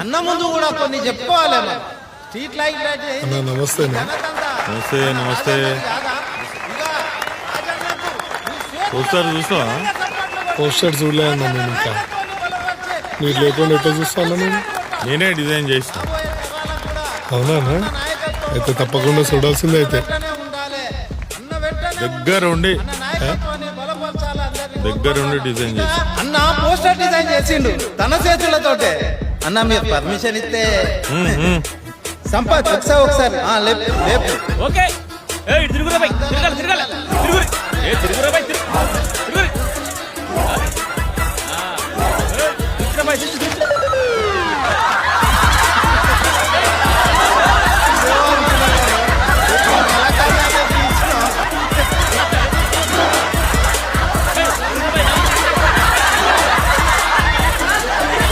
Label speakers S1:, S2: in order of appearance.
S1: అన్న ముందు కూడా కొన్ని చెప్పుకోవాలి స్ట్రీట్ లైట్
S2: నమస్తే
S3: నమస్తే నమస్తే పోస్టర్ చూసావా?
S2: పోస్టర్ చూడలే అన్నా నేను ఇంకా. మీరు లేకుండా ఎట్లా చూస్తాను నేను?
S3: నేనే డిజైన్ చేసిన.
S2: అవునా? అయితే తప్పకుండా చూడాల్సిందే. అయితే
S3: దగ్గరుండి డిజైన్ చేసి
S1: అన్న పోస్టర్ డిజైన్ చేసిండు తన చేతులతోటే. అన్న మీరు పర్మిషన్ ఇస్తే సంపత్ ఒకసారి లేపు.
S4: ఓకే తిరుగురా బై, తిరగాలి తిరగాలి తిరుగురి, తిరుగురా బై, తిరుగురి.